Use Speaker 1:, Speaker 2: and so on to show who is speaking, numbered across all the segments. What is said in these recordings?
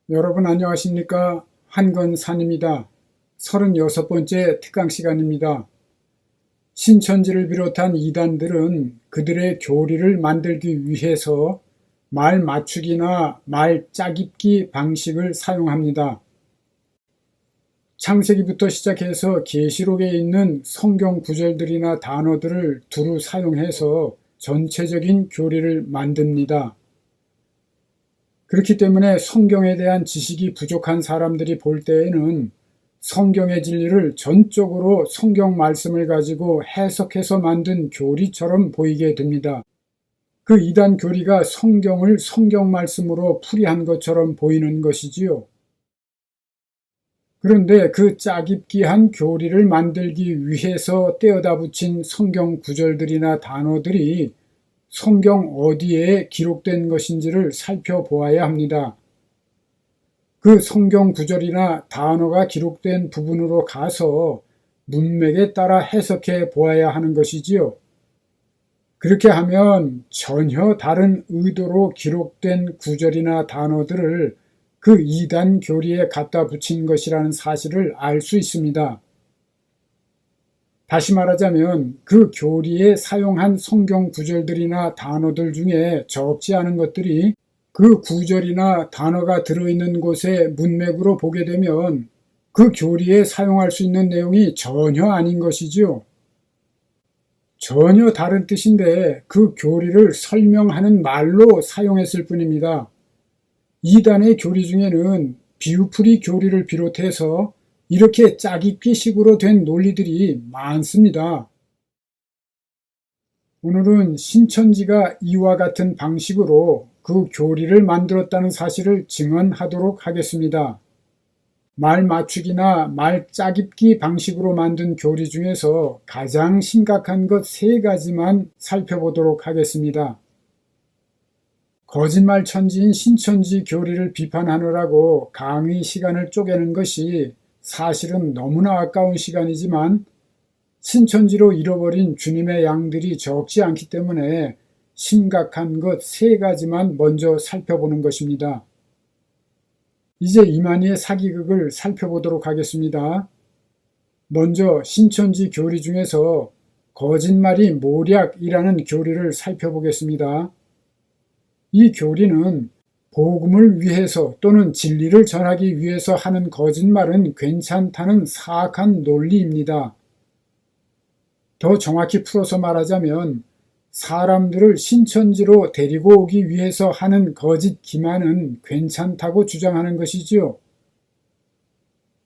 Speaker 1: 여러분 안녕하십니까? 한건산입니다. 36번째 특강 시간입니다. 신천지를 비롯한 이단들은 그들의 교리를 만들기 위해서 말 맞추기나 말 짜깁기 방식을 사용합니다. 창세기부터 시작해서 계시록에 있는 성경 구절들이나 단어들을 두루 사용해서 전체적인 교리를 만듭니다. 그렇기 때문에 성경에 대한 지식이 부족한 사람들이 볼 때에는 성경의 진리를 전적으로 성경 말씀을 가지고 해석해서 만든 교리처럼 보이게 됩니다. 그 이단 교리가 성경을 성경 말씀으로 풀이한 것처럼 보이는 것이지요. 그런데 그 짜깁기한 교리를 만들기 위해서 떼어다 붙인 성경 구절들이나 단어들이 성경 어디에 기록된 것인지를 살펴보아야 합니다. 그 성경 구절이나 단어가 기록된 부분으로 가서 문맥에 따라 해석해 보아야 하는 것이지요. 그렇게 하면 전혀 다른 의도로 기록된 구절이나 단어들을 그 이단 교리에 갖다 붙인 것이라는 사실을 알 수 있습니다. 다시 말하자면 그 교리에 사용한 성경 구절들이나 단어들 중에 적지 않은 것들이 그 구절이나 단어가 들어있는 곳의 문맥으로 보게 되면 그 교리에 사용할 수 있는 내용이 전혀 아닌 것이지요. 전혀 다른 뜻인데 그 교리를 설명하는 말로 사용했을 뿐입니다. 이단의 교리 중에는 비유풀이 교리를 비롯해서 이렇게 짜깁기식으로 된 논리들이 많습니다. 오늘은 신천지가 이와 같은 방식으로 그 교리를 만들었다는 사실을 증언하도록 하겠습니다. 말 맞추기나 말 짜깁기 방식으로 만든 교리 중에서 가장 심각한 것 3가지만 살펴보도록 하겠습니다. 거짓말 천지인 신천지 교리를 비판하느라고 강의 시간을 쪼개는 것이 사실은 너무나 아까운 시간이지만 신천지로 잃어버린 주님의 양들이 적지 않기 때문에 심각한 것 3가지만 먼저 살펴보는 것입니다. 이제 이만희의 사기극을 살펴보도록 하겠습니다. 먼저 신천지 교리 중에서 거짓말이 모략이라는 교리를 살펴보겠습니다. 이 교리는 복음을 위해서 또는 진리를 전하기 위해서 하는 거짓말은 괜찮다는 사악한 논리입니다. 더 정확히 풀어서 말하자면 사람들을 신천지로 데리고 오기 위해서 하는 거짓 기만은 괜찮다고 주장하는 것이지요.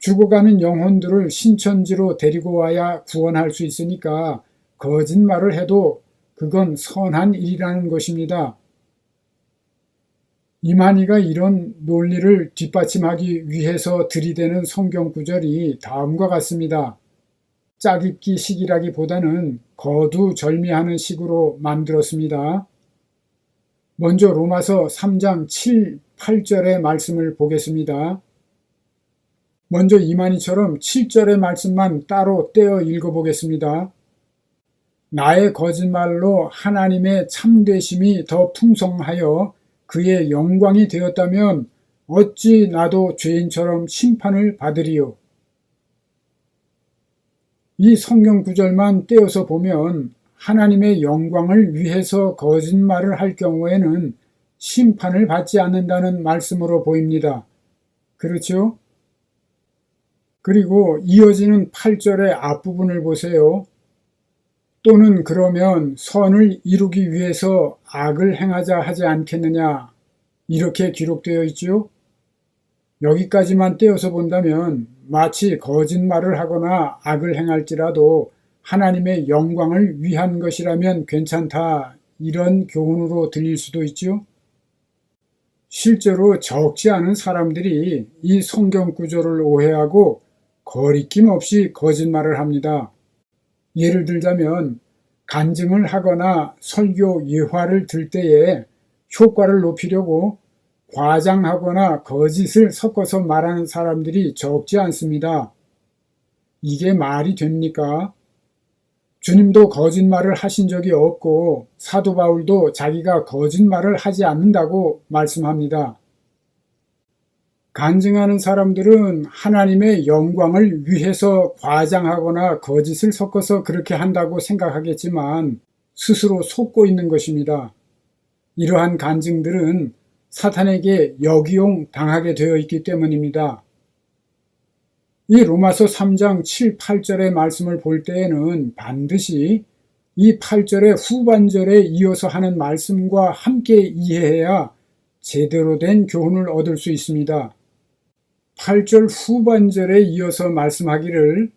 Speaker 1: 죽어가는 영혼들을 신천지로 데리고 와야 구원할 수 있으니까 거짓말을 해도 그건 선한 일이라는 것입니다. 이만희가 이런 논리를 뒷받침하기 위해서 들이대는 성경 구절이 다음과 같습니다. 짜깁기 식이라기보다는 거두절미하는 식으로 만들었습니다. 먼저 로마서 3장 7, 8절의 말씀을 보겠습니다. 먼저 이만희처럼 7절의 말씀만 따로 떼어 읽어보겠습니다. 나의 거짓말로 하나님의 참되심이 더 풍성하여 그의 영광이 되었다면 어찌 나도 죄인처럼 심판을 받으리요. 이 성경 구절만 떼어서 보면 하나님의 영광을 위해서 거짓말을 할 경우에는 심판을 받지 않는다는 말씀으로 보입니다. 그렇죠? 그리고 이어지는 8절의 앞부분을 보세요. 또는 그러면 선을 이루기 위해서 악을 행하자 하지 않겠느냐 이렇게 기록되어 있죠. 여기까지만 떼어서 본다면 마치 거짓말을 하거나 악을 행할지라도 하나님의 영광을 위한 것이라면 괜찮다 이런 교훈으로 들릴 수도 있죠. 실제로 적지 않은 사람들이 이 성경 구절을 오해하고 거리낌 없이 거짓말을 합니다. 예를 들자면 간증을 하거나 설교 예화를 들 때에 효과를 높이려고 과장하거나 거짓을 섞어서 말하는 사람들이 적지 않습니다. 이게 말이 됩니까? 주님도 거짓말을 하신 적이 없고 사도 바울도 자기가 거짓말을 하지 않는다고 말씀합니다. 간증하는 사람들은 하나님의 영광을 위해서 과장하거나 거짓을 섞어서 그렇게 한다고 생각하겠지만 스스로 속고 있는 것입니다. 이러한 간증들은 사탄에게 역이용 당하게 되어 있기 때문입니다. 이 로마서 3장 7, 8절의 말씀을 볼 때에는 반드시 이 8절의 후반절에 이어서 하는 말씀과 함께 이해해야 제대로 된 교훈을 얻을 수 있습니다. 8절 후반절에 이어서 말씀하기를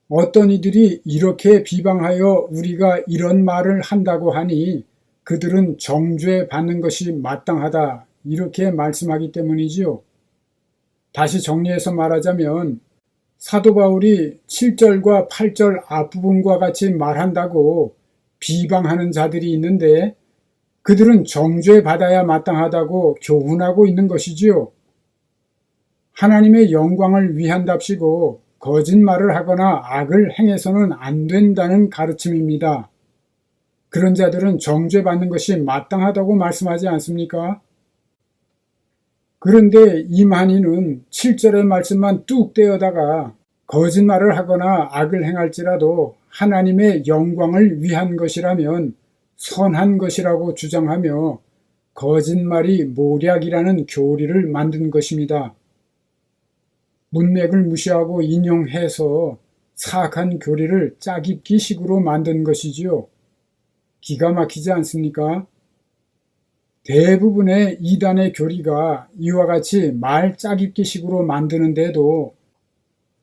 Speaker 1: 어떤 이들이 이렇게 비방하여 우리가 이런 말을 한다고 하니 그들은 정죄 받는 것이 마땅하다 이렇게 말씀하기 때문이지요. 다시 정리해서 말하자면 사도 바울이 7절과 8절 앞부분과 같이 말한다고 비방하는 자들이 있는데 그들은 정죄 받아야 마땅하다고 교훈하고 있는 것이지요. 하나님의 영광을 위한답시고 거짓말을 하거나 악을 행해서는 안 된다는 가르침입니다. 그런 자들은 정죄받는 것이 마땅하다고 말씀하지 않습니까? 그런데 이만희는 7절의 말씀만 뚝 떼어다가 거짓말을 하거나 악을 행할지라도 하나님의 영광을 위한 것이라면 선한 것이라고 주장하며 거짓말이 모략이라는 교리를 만든 것입니다. 문맥을 무시하고 인용해서 사악한 교리를 짜깁기식으로 만든 것이지요. 기가 막히지 않습니까? 대부분의 이단의 교리가 이와 같이 말 짜깁기식으로 만드는데도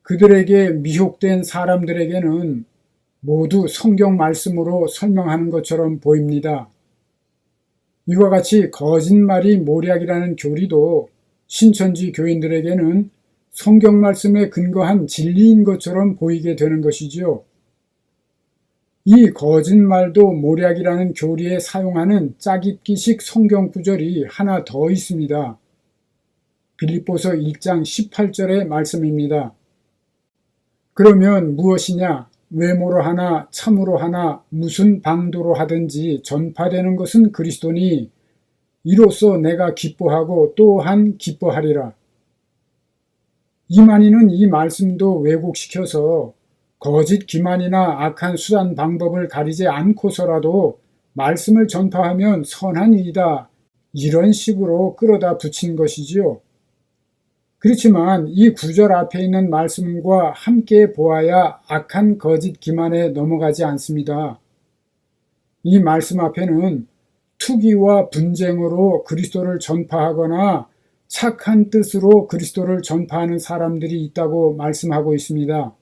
Speaker 1: 그들에게 미혹된 사람들에게는 모두 성경 말씀으로 설명하는 것처럼 보입니다. 이와 같이 거짓말이 모략이라는 교리도 신천지 교인들에게는 성경 말씀에 근거한 진리인 것처럼 보이게 되는 것이지요. 이 거짓말도 모략이라는 교리에 사용하는 짜깁기식 성경 구절이 하나 더 있습니다. 빌립보서 1장 18절의 말씀입니다. 그러면 무엇이냐? 외모로 하나 참으로 하나 무슨 방도로 하든지 전파되는 것은 그리스도니 이로써 내가 기뻐하고 또한 기뻐하리라. 이만희는 이 말씀도 왜곡시켜서 거짓 기만이나 악한 수단 방법을 가리지 않고서라도 말씀을 전파하면 선한 일이다 이런 식으로 끌어다 붙인 것이지요. 그렇지만 이 구절 앞에 있는 말씀과 함께 보아야 악한 거짓 기만에 넘어가지 않습니다. 이 말씀 앞에는 투기와 분쟁으로 그리스도를 전파하거나 착한 뜻으로 그리스도를 전파하는 사람들이 있다고 말씀하고 있습니다.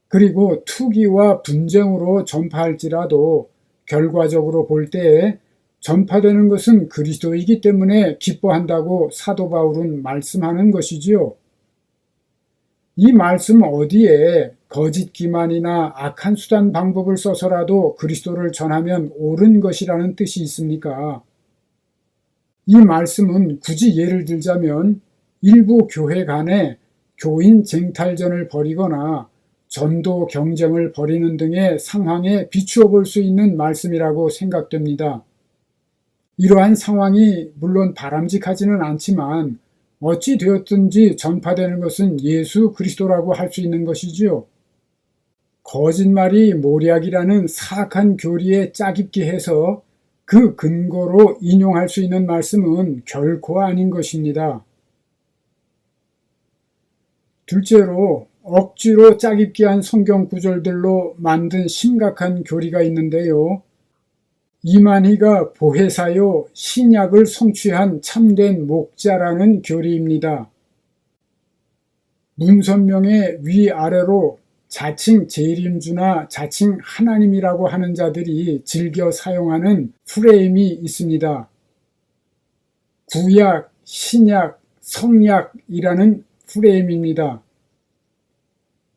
Speaker 1: 그리고 투기와 분쟁으로 전파할지라도 결과적으로 볼 때에 전파되는 것은 그리스도이기 때문에 기뻐한다고 사도 바울은 말씀하는 것이지요. 이 말씀 어디에 거짓 기만이나 악한 수단 방법을 써서라도 그리스도를 전하면 옳은 것이라는 뜻이 있습니까? 이 말씀은 굳이 예를 들자면 일부 교회 간에 교인 쟁탈전을 벌이거나 전도 경쟁을 벌이는 등의 상황에 비추어 볼 수 있는 말씀이라고 생각됩니다. 이러한 상황이 물론 바람직하지는 않지만 어찌 되었든지 전파되는 것은 예수 그리스도라고 할 수 있는 것이지요. 거짓말이 모략이라는 사악한 교리에 짜깁기 해서 그 근거로 인용할 수 있는 말씀은 결코 아닌 것입니다. 둘째로 억지로 짜깁기 한 성경 구절들로 만든 심각한 교리가 있는데요. 이만희가 보혜사요 신약을 성취한 참된 목자라는 교리입니다. 문선명의 위아래로 자칭 재림주나 자칭 하나님이라고 하는 자들이 즐겨 사용하는 프레임이 있습니다. 구약, 신약, 성약이라는 프레임입니다.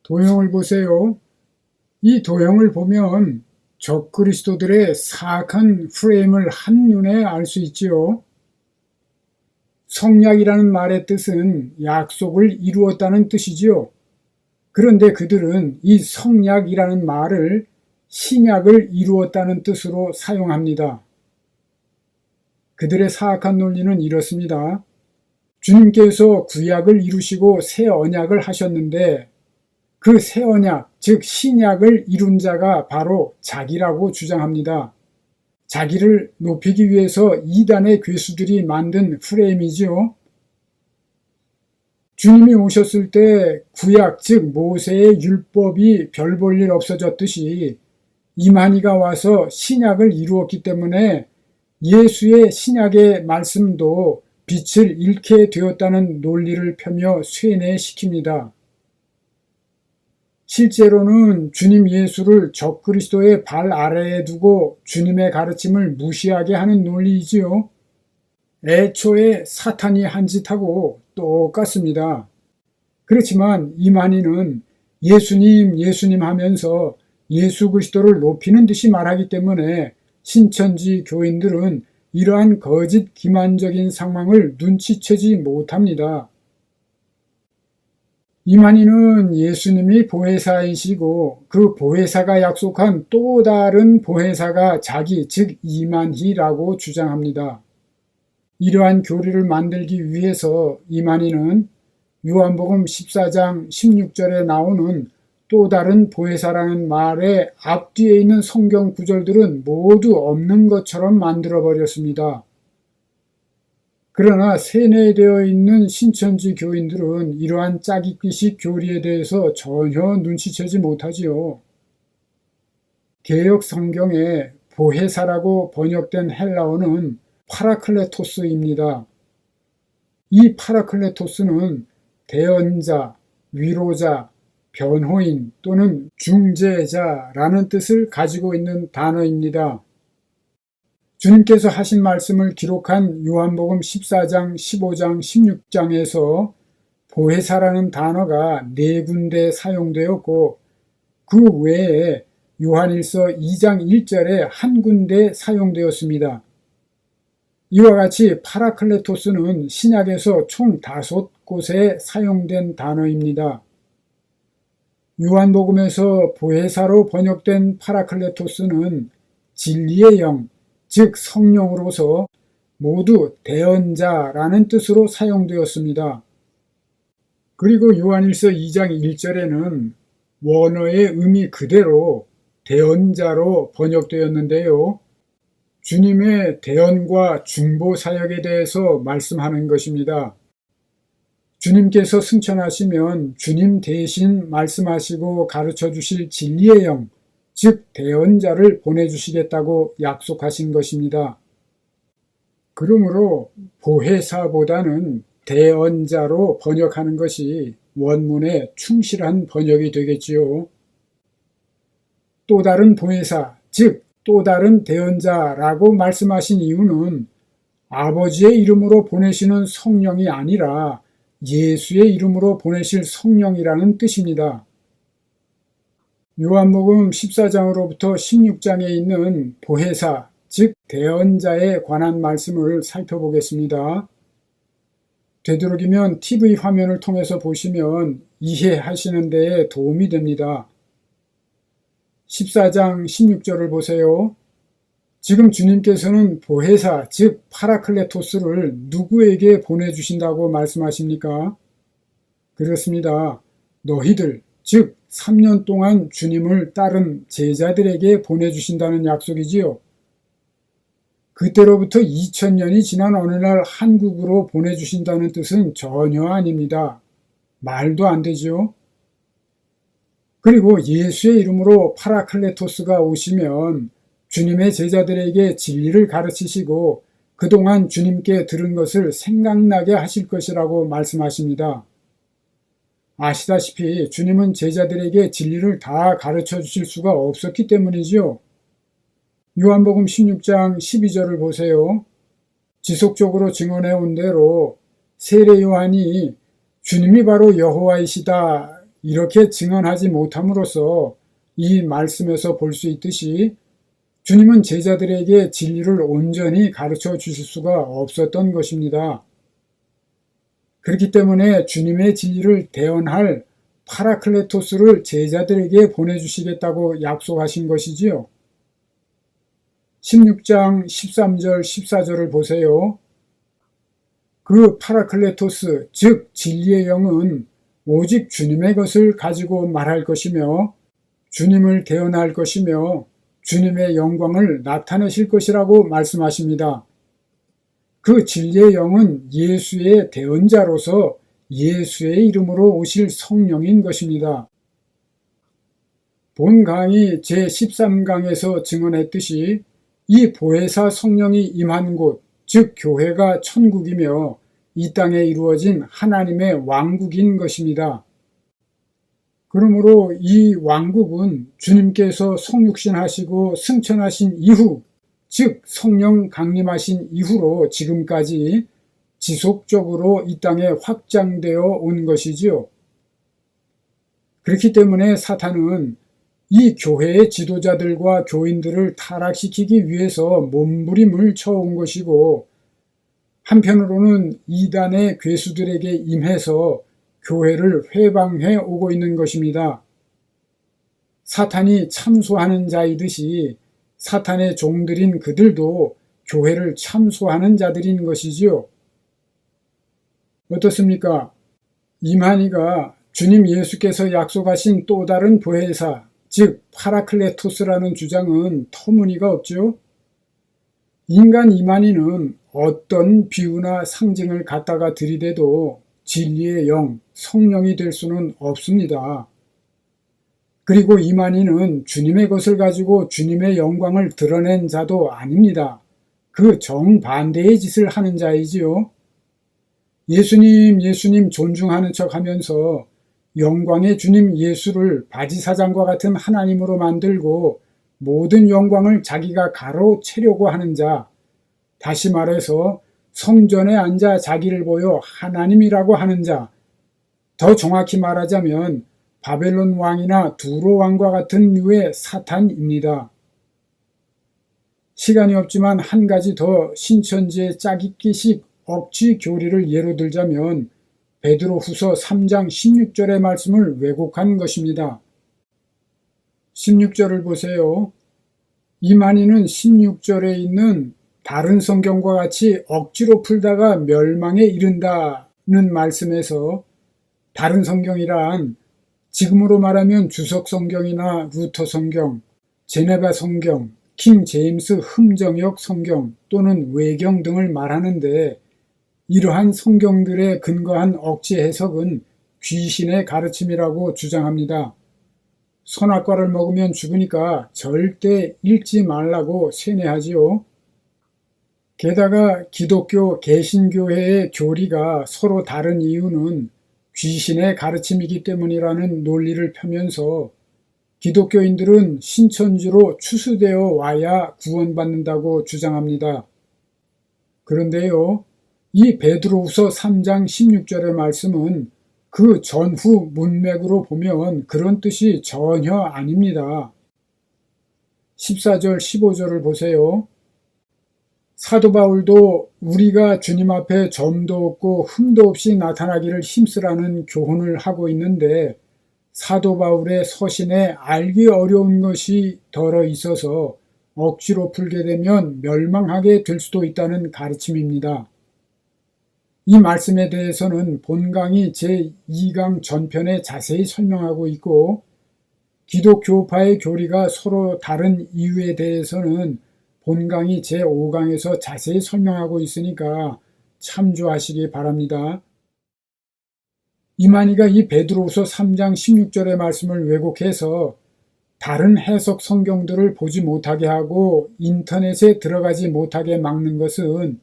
Speaker 1: 도형을 보세요. 이 도형을 보면 적그리스도들의 사악한 프레임을 한눈에 알 수 있지요. 성약이라는 말의 뜻은 약속을 이루었다는 뜻이지요. 그런데 그들은 이 성약이라는 말을 신약을 이루었다는 뜻으로 사용합니다. 그들의 사악한 논리는 이렇습니다. 주님께서 구약을 이루시고 새 언약을 하셨는데 그 새 언약, 즉 신약을 이룬 자가 바로 자기라고 주장합니다. 자기를 높이기 위해서 이단의 괴수들이 만든 프레임이지요. 주님이 오셨을 때 구약, 즉 모세의 율법이 별 볼 일 없어졌듯이 이만희가 와서 신약을 이루었기 때문에 예수의 신약의 말씀도 빛을 잃게 되었다는 논리를 펴며 쇠뇌시킵니다. 실제로는 주님 예수를 적그리스도의 발 아래에 두고 주님의 가르침을 무시하게 하는 논리이지요. 애초에 사탄이 한 짓하고 똑같습니다. 그렇지만 이만희는 예수님, 예수님 하면서 예수 그리스도를 높이는 듯이 말하기 때문에 신천지 교인들은 이러한 거짓 기만적인 상황을 눈치채지 못합니다. 이만희는 예수님이 보혜사이시고 그 보혜사가 약속한 또 다른 보혜사가 자기, 즉 이만희라고 주장합니다. 이러한 교리를 만들기 위해서 이만희는 요한복음 14장 16절에 나오는 또 다른 보혜사라는 말의 앞뒤에 있는 성경 구절들은 모두 없는 것처럼 만들어버렸습니다. 그러나 세뇌되어 있는 신천지 교인들은 이러한 짜깁기식 교리에 대해서 전혀 눈치채지 못하지요. 개역 성경에 보혜사라고 번역된 헬라어는 파라클레토스입니다. 이 파라클레토스는 대언자, 위로자, 변호인 또는 중재자라는 뜻을 가지고 있는 단어입니다. 주님께서 하신 말씀을 기록한 요한복음 14장, 15장, 16장에서 보혜사라는 단어가 4군데 사용되었고 그 외에 요한일서 2장 1절에 한 군데 사용되었습니다. 이와 같이 파라클레토스는 신약에서 총 5곳에 사용된 단어입니다. 요한복음에서 보혜사로 번역된 파라클레토스는 진리의 영, 즉 성령으로서 모두 대언자라는 뜻으로 사용되었습니다. 그리고 요한일서 2장 1절에는 원어의 의미 그대로 대언자로 번역되었는데요. 주님의 대언과 중보 사역에 대해서 말씀하는 것입니다. 주님께서 승천하시면 주님 대신 말씀하시고 가르쳐 주실 진리의 영, 즉 대언자를 보내주시겠다고 약속하신 것입니다. 그러므로 보혜사보다는 대언자로 번역하는 것이 원문에 충실한 번역이 되겠지요. 또 다른 보혜사, 즉 또 다른 대언자라고 말씀하신 이유는 아버지의 이름으로 보내시는 성령이 아니라 예수의 이름으로 보내실 성령이라는 뜻입니다. 요한복음 14장으로부터 16장에 있는 보혜사, 즉 대언자에 관한 말씀을 살펴보겠습니다. 되도록이면 TV 화면을 통해서 보시면 이해하시는 데에 도움이 됩니다. 14장 16절을 보세요. 지금 주님께서는 보혜사, 즉 파라클레토스를 누구에게 보내주신다고 말씀하십니까? 그렇습니다. 너희들, 즉 3년 동안 주님을 따른 제자들에게 보내주신다는 약속이지요. 그때로부터 2000년이 지난 어느 날 한국으로 보내주신다는 뜻은 전혀 아닙니다. 말도 안 되지요. 그리고 예수의 이름으로 파라클레토스가 오시면 주님의 제자들에게 진리를 가르치시고 그동안 주님께 들은 것을 생각나게 하실 것이라고 말씀하십니다. 아시다시피 주님은 제자들에게 진리를 다 가르쳐 주실 수가 없었기 때문이지요. 요한복음 16장 12절을 보세요. 지속적으로 증언해 온 대로 세례 요한이 주님이 바로 여호와이시다 이렇게 증언하지 못함으로써 이 말씀에서 볼 수 있듯이 주님은 제자들에게 진리를 온전히 가르쳐 주실 수가 없었던 것입니다. 그렇기 때문에 주님의 진리를 대언할 파라클레토스를 제자들에게 보내주시겠다고 약속하신 것이지요. 16장 13절 14절을 보세요. 그 파라클레토스, 즉 진리의 영은 오직 주님의 것을 가지고 말할 것이며 주님을 대언할 것이며 주님의 영광을 나타내실 것이라고 말씀하십니다. 그 진리의 영은 예수의 대언자로서 예수의 이름으로 오실 성령인 것입니다. 본 강의 제13강에서 증언했듯이 이 보혜사 성령이 임한 곳, 즉 교회가 천국이며 이 땅에 이루어진 하나님의 왕국인 것입니다. 그러므로 이 왕국은 주님께서 성육신하시고 승천하신 이후, 즉 성령 강림하신 이후로 지금까지 지속적으로 이 땅에 확장되어 온 것이지요. 그렇기 때문에 사탄은 이 교회의 지도자들과 교인들을 타락시키기 위해서 몸부림을 쳐온 것이고, 한편으로는 이단의 괴수들에게 임해서 교회를 회방해 오고 있는 것입니다. 사탄이 참소하는 자이듯이 사탄의 종들인 그들도 교회를 참소하는 자들인 것이지요. 어떻습니까? 이만희가 주님 예수께서 약속하신 또 다른 보혜사, 즉 파라클레토스라는 주장은 터무니가 없죠. 인간 이만희는 어떤 비유나 상징을 갖다가 들이대도 진리의 영, 성령이 될 수는 없습니다. 그리고 이만희는 주님의 것을 가지고 주님의 영광을 드러낸 자도 아닙니다. 그 정반대의 짓을 하는 자이지요. 예수님 존중하는 척 하면서 영광의 주님 예수를 바지사장과 같은 하나님으로 만들고 모든 영광을 자기가 가로채려고 하는 자, 다시 말해서 성전에 앉아 자기를 보여 하나님이라고 하는 자, 더 정확히 말하자면 바벨론 왕이나 두로 왕과 같은 류의 사탄입니다. 시간이 없지만 한 가지 더 신천지의 짜깁기식 억지 교리를 예로 들자면 베드로후서 3장 16절의 말씀을 왜곡한 것입니다. 16절을 보세요. 이만희는 16절에 있는 다른 성경과 같이 억지로 풀다가 멸망에 이른다는 말씀에서 다른 성경이란 지금으로 말하면 주석 성경이나 루터 성경, 제네바 성경, 킹 제임스 흠정역 성경 또는 외경 등을 말하는데, 이러한 성경들에 근거한 억지 해석은 귀신의 가르침이라고 주장합니다. 선악과를 먹으면 죽으니까 절대 읽지 말라고 세뇌하지요. 게다가 기독교 개신교회의 교리가 서로 다른 이유는 귀신의 가르침이기 때문이라는 논리를 펴면서 기독교인들은 신천지로 추수되어 와야 구원받는다고 주장합니다. 그런데요, 이 베드로후서 3장 16절의 말씀은 그 전후 문맥으로 보면 그런 뜻이 전혀 아닙니다. 14절, 15절을 보세요. 사도 바울도 우리가 주님 앞에 점도 없고 흠도 없이 나타나기를 힘쓰라는 교훈을 하고 있는데, 사도 바울의 서신에 알기 어려운 것이 덜어 있어서 억지로 풀게 되면 멸망하게 될 수도 있다는 가르침입니다. 이 말씀에 대해서는 본 강의 제2강 전편에 자세히 설명하고 있고, 기독교파의 교리가 서로 다른 이유에 대해서는 본 강의 제5강에서 자세히 설명하고 있으니까 참조하시기 바랍니다. 이만희가 이 베드로후서 3장 16절의 말씀을 왜곡해서 다른 해석 성경들을 보지 못하게 하고 인터넷에 들어가지 못하게 막는 것은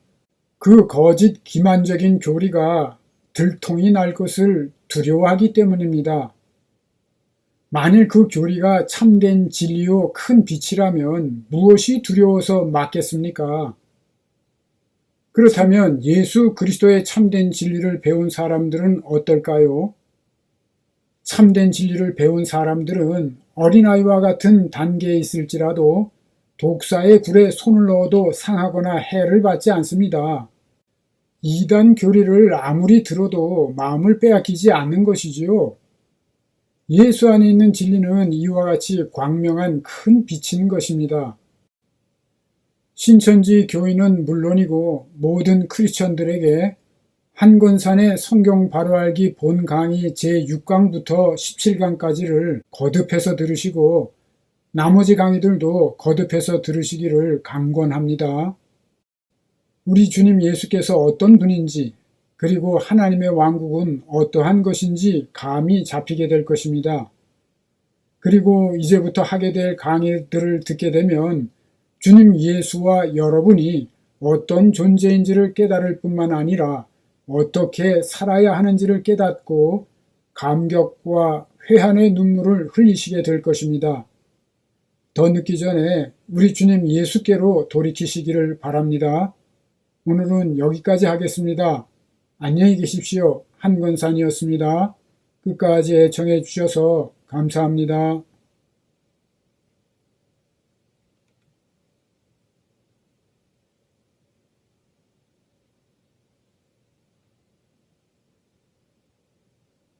Speaker 1: 그 거짓 기만적인 교리가 들통이 날 것을 두려워하기 때문입니다. 만일 그 교리가 참된 진리요 큰 빛이라면 무엇이 두려워서 막겠습니까? 그렇다면 예수 그리스도의 참된 진리를 배운 사람들은 어떨까요? 참된 진리를 배운 사람들은 어린아이와 같은 단계에 있을지라도 독사의 굴에 손을 넣어도 상하거나 해를 받지 않습니다. 이단 교리를 아무리 들어도 마음을 빼앗기지 않는 것이지요. 예수 안에 있는 진리는 이와 같이 광명한 큰 빛인 것입니다. 신천지 교인은 물론이고 모든 크리스천들에게 한권산의 성경 바로알기 본 강의 제6강부터 17강까지를 거듭해서 들으시고 나머지 강의들도 거듭해서 들으시기를 강권합니다. 우리 주님 예수께서 어떤 분인지 그리고 하나님의 왕국은 어떠한 것인지 감이 잡히게 될 것입니다. 그리고 이제부터 하게 될 강의들을 듣게 되면 주님 예수와 여러분이 어떤 존재인지를 깨달을 뿐만 아니라 어떻게 살아야 하는지를 깨닫고 감격과 회한의 눈물을 흘리시게 될 것입니다. 더 늦기 전에 우리 주님 예수께로 돌이키시기를 바랍니다. 오늘은 여기까지 하겠습니다. 안녕히 계십시오. 한권산이었습니다. 끝까지 애청해 주셔서 감사합니다.